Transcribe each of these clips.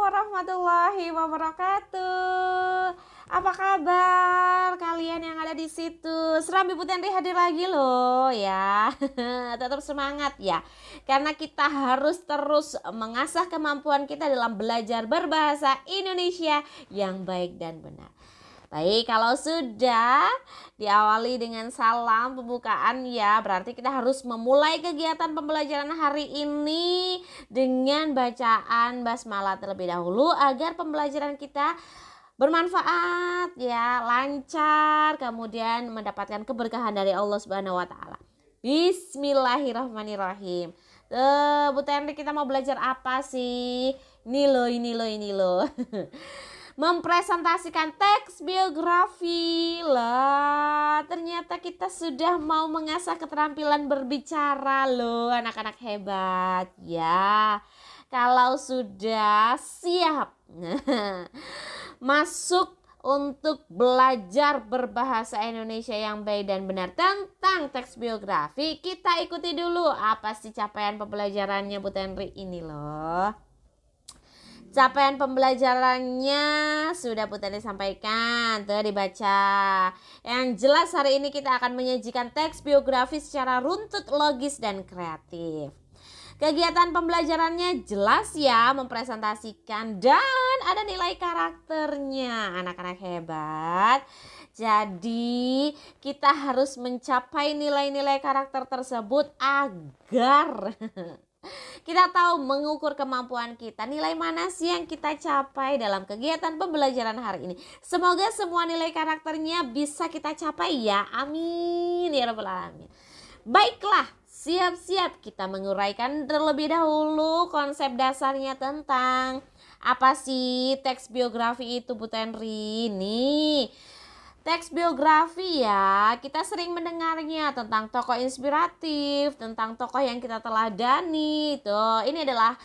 warahmatullahi wabarakatuh. Apa kabar kalian yang ada di situ? Seram Ibu Tenri hadir lagi loh ya. Tetap semangat ya. Karena kita harus terus mengasah kemampuan kita dalam belajar berbahasa Indonesia yang baik dan benar. Baik, kalau sudah diawali dengan salam pembukaan ya, berarti kita harus memulai kegiatan pembelajaran hari ini dengan bacaan basmalah terlebih dahulu agar pembelajaran kita bermanfaat ya, lancar, kemudian mendapatkan keberkahan dari Allah Subhanahu wa taala. Bismillahirrahmanirrahim. Bu Tenri, kita mau belajar apa sih? Ini loh. Mempresentasikan teks biografi lah. Ternyata kita sudah mau mengasah keterampilan berbicara loh, anak-anak hebat ya. Kalau sudah siap masuk untuk belajar berbahasa Indonesia yang baik dan benar tentang teks biografi, kita ikuti dulu apa sih capaian pembelajarannya Bu Tenri ini loh. Capaian pembelajarannya sudah Bu Tenri sampaikan, tuh dibaca. Yang jelas hari ini kita akan menyajikan teks biografi secara runtut, logis, dan kreatif. Kegiatan pembelajarannya jelas ya, mempresentasikan dan ada nilai karakternya, anak-anak hebat. Jadi kita harus mencapai nilai-nilai karakter tersebut agar kita tahu mengukur kemampuan kita. Nilai mana sih yang kita capai dalam kegiatan pembelajaran hari ini? Semoga semua nilai karakternya bisa kita capai ya. Amin ya rabbal alamin. Baiklah, siap-siap kita menguraikan terlebih dahulu konsep dasarnya tentang apa sih teks biografi itu Bu Tenri. Nih, teks biografi ya, kita sering mendengarnya tentang tokoh inspiratif, tentang tokoh yang kita teladani. Tuh, ini adalah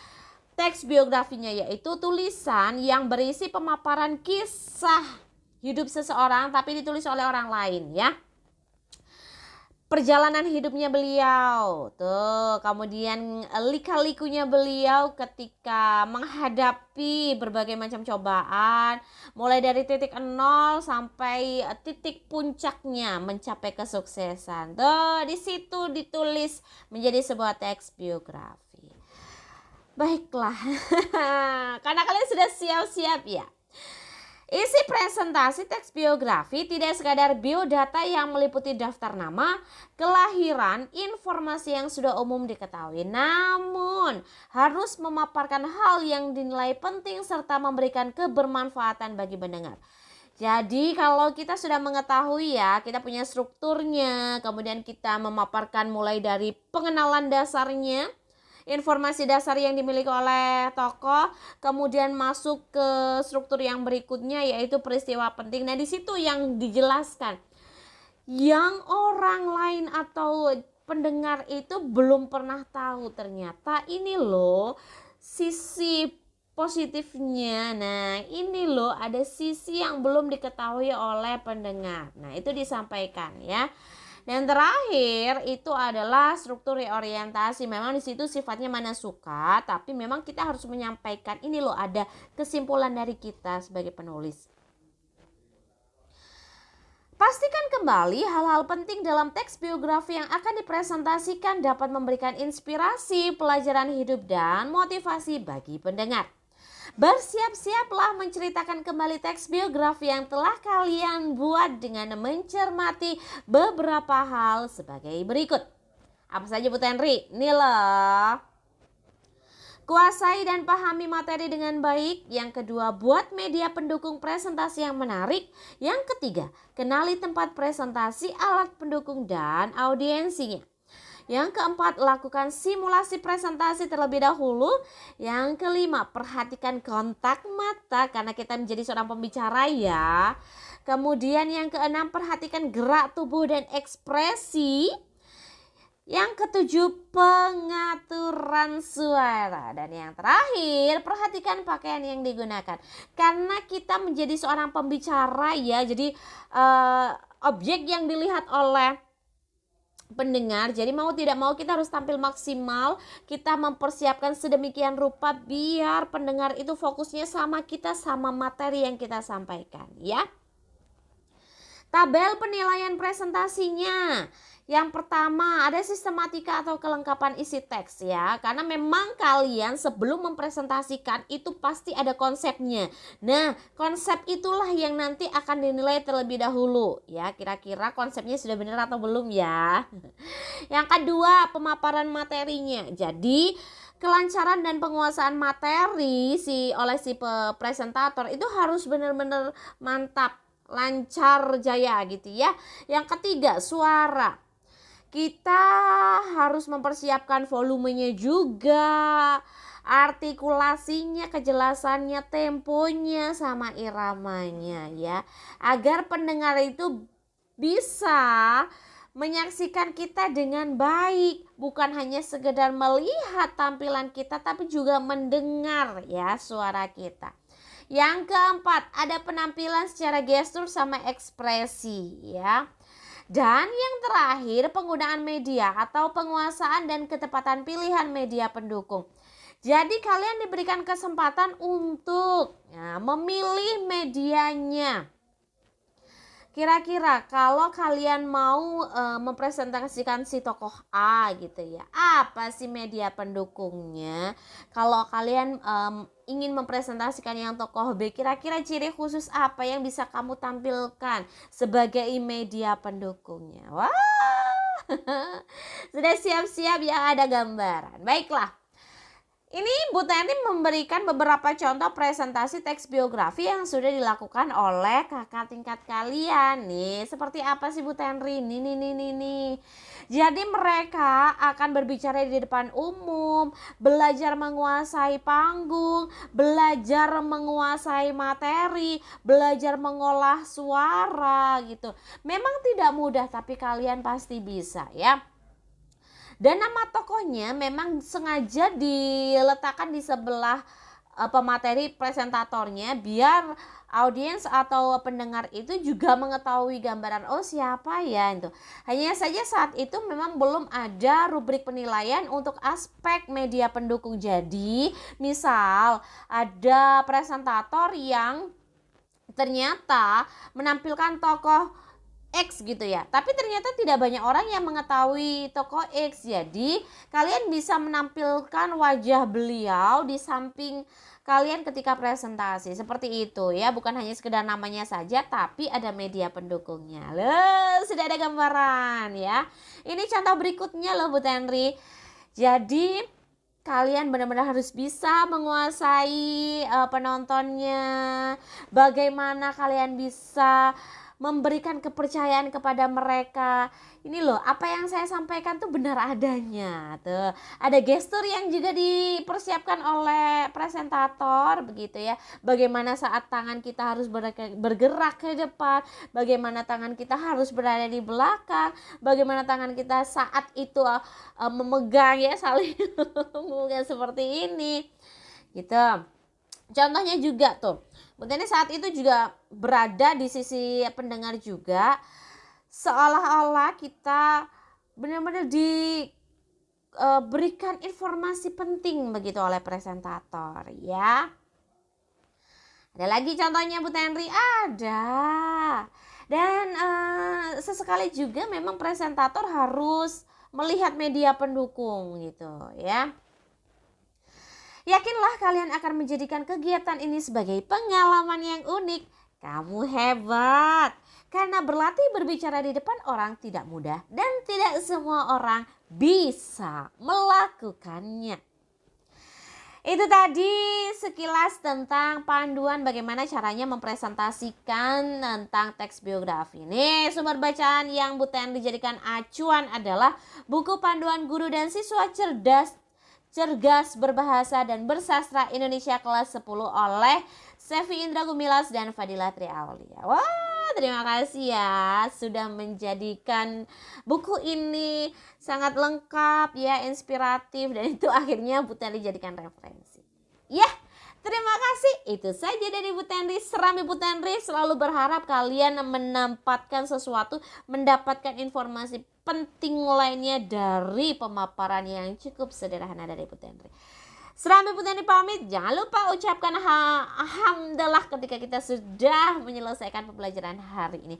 teks biografinya, yaitu tulisan yang berisi pemaparan kisah hidup seseorang tapi ditulis oleh orang lain ya. Perjalanan hidupnya beliau, tuh, kemudian lika-likunya beliau ketika menghadapi berbagai macam cobaan, mulai dari titik nol sampai titik puncaknya mencapai kesuksesan. Tuh, di situ ditulis menjadi sebuah teks biografi. Baiklah, karena kalian sudah siap-siap ya. Isi presentasi teks biografi tidak sekadar biodata yang meliputi daftar nama, kelahiran, informasi yang sudah umum diketahui, namun harus memaparkan hal yang dinilai penting serta memberikan kebermanfaatan bagi pendengar. Jadi kalau kita sudah mengetahui ya, kita punya strukturnya, kemudian kita memaparkan mulai dari pengenalan dasarnya, informasi dasar yang dimiliki oleh tokoh, kemudian masuk ke struktur yang berikutnya yaitu peristiwa penting. Nah, di situ yang dijelaskan yang orang lain atau pendengar itu belum pernah tahu, ternyata ini loh sisi positifnya. Nah, ini loh ada sisi yang belum diketahui oleh pendengar. Nah, itu disampaikan ya. Dan terakhir itu adalah struktur reorientasi. Memang di situ sifatnya mana suka, tapi memang kita harus menyampaikan ini loh ada kesimpulan dari kita sebagai penulis. Pastikan kembali hal-hal penting dalam teks biografi yang akan dipresentasikan dapat memberikan inspirasi, pelajaran hidup, dan motivasi bagi pendengar. Bersiap-siaplah menceritakan kembali teks biografi yang telah kalian buat dengan mencermati beberapa hal sebagai berikut. Apa saja Bu Tenri? Nih loh. Kuasai dan pahami materi dengan baik. Yang kedua, buat media pendukung presentasi yang menarik. Yang ketiga, kenali tempat presentasi, alat pendukung, dan audiensinya. Yang keempat, lakukan simulasi presentasi terlebih dahulu. Yang kelima, perhatikan kontak mata karena kita menjadi seorang pembicara ya. Kemudian yang keenam, perhatikan gerak tubuh dan ekspresi. Yang ketujuh, pengaturan suara. Dan yang terakhir, perhatikan pakaian yang digunakan. Karena kita menjadi seorang pembicara ya, jadi objek yang dilihat oleh pendengar. Jadi mau tidak mau kita harus tampil maksimal, kita mempersiapkan sedemikian rupa biar pendengar itu fokusnya sama kita, sama materi yang kita sampaikan ya. Tabel penilaian presentasinya. Yang pertama ada sistematika atau kelengkapan isi teks ya. Karena memang kalian sebelum mempresentasikan itu pasti ada konsepnya. Nah, konsep itulah yang nanti akan dinilai terlebih dahulu ya. Kira-kira konsepnya sudah benar atau belum ya. Yang kedua, pemaparan materinya. Jadi kelancaran dan penguasaan materi oleh si presentator itu harus benar-benar mantap, lancar jaya gitu ya. Yang ketiga, suara. Kita harus mempersiapkan volumenya juga, artikulasinya, kejelasannya, temponya, sama iramanya ya. Agar pendengar itu bisa menyaksikan kita dengan baik, bukan hanya sekedar melihat tampilan kita tapi juga mendengar ya suara kita. Yang keempat, ada penampilan secara gestur sama ekspresi ya. Dan yang terakhir, penggunaan media atau penguasaan dan ketepatan pilihan media pendukung. Jadi kalian diberikan kesempatan untuk memilih medianya. Kira-kira kalau kalian mau mempresentasikan si tokoh A gitu ya, apa sih media pendukungnya? Kalau kalian ingin mempresentasikan yang tokoh B, kira-kira ciri khusus apa yang bisa kamu tampilkan sebagai media pendukungnya? Wah, sudah siap-siap ya, ada gambaran. Baiklah. Ini Bu Teni memberikan beberapa contoh presentasi teks biografi yang sudah dilakukan oleh kakak tingkat kalian nih. Seperti apa sih Bu Tenri? Nih. Jadi mereka akan berbicara di depan umum, belajar menguasai panggung, belajar menguasai materi, belajar mengolah suara gitu. Memang tidak mudah tapi kalian pasti bisa ya. Dan nama tokohnya memang sengaja diletakkan di sebelah pemateri presentatornya biar audiens atau pendengar itu juga mengetahui gambaran oh siapa ya itu. Hanya saja saat itu memang belum ada rubrik penilaian untuk aspek media pendukung. Jadi misal ada presentator yang ternyata menampilkan tokoh X gitu ya, tapi ternyata tidak banyak orang yang mengetahui tokoh X. Jadi kalian bisa menampilkan wajah beliau di samping kalian ketika presentasi seperti itu ya, bukan hanya sekedar namanya saja tapi ada media pendukungnya. Loh, sudah ada gambaran ya. Ini contoh berikutnya loh Bu Tenri. Jadi kalian benar-benar harus bisa menguasai penontonnya. Bagaimana kalian bisa memberikan kepercayaan kepada mereka. Ini loh, apa yang saya sampaikan tuh benar adanya. Tuh, ada gestur yang juga dipersiapkan oleh presentator begitu ya. Bagaimana saat tangan kita harus bergerak ke depan, bagaimana tangan kita harus berada di belakang, bagaimana tangan kita saat itu memegang ya, saling memegang seperti ini. Gitu. Contohnya juga tuh, Bu Teni saat itu juga berada di sisi pendengar juga, seolah-olah kita benar-benar diberikan informasi penting begitu oleh presentator ya. Ada lagi contohnya Bu Tenri? Ada. Dan sesekali juga memang presentator harus melihat media pendukung gitu ya. Yakinlah kalian akan menjadikan kegiatan ini sebagai pengalaman yang unik. Kamu hebat. Karena berlatih berbicara di depan orang tidak mudah dan tidak semua orang bisa melakukannya. Itu tadi sekilas tentang panduan bagaimana caranya mempresentasikan tentang teks biografi. Nih, sumber bacaan yang Bu Ten dijadikan acuan adalah buku panduan guru dan siswa cergas berbahasa dan bersastra Indonesia kelas 10 oleh Sevi Indra Gumilas dan Fadila Triaulia. Wah, terima kasih ya sudah menjadikan buku ini sangat lengkap ya, inspiratif, dan itu akhirnya Bu Tenri jadikan referensi. Ya, terima kasih. Itu saja dari Bu Tenri. Serami Bu Tenri selalu berharap kalian menempatkan sesuatu, mendapatkan informasi penting lainnya dari pemaparan yang cukup sederhana dari Ibu Tenri. Serambi Ibu Tenri pamit, jangan lupa ucapkan alhamdulillah ketika kita sudah menyelesaikan pembelajaran hari ini.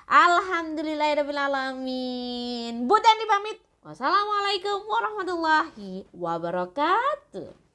Alhamdulillahirrahmanirrahim. Bu Tenri pamit. Wassalamualaikum warahmatullahi wabarakatuh.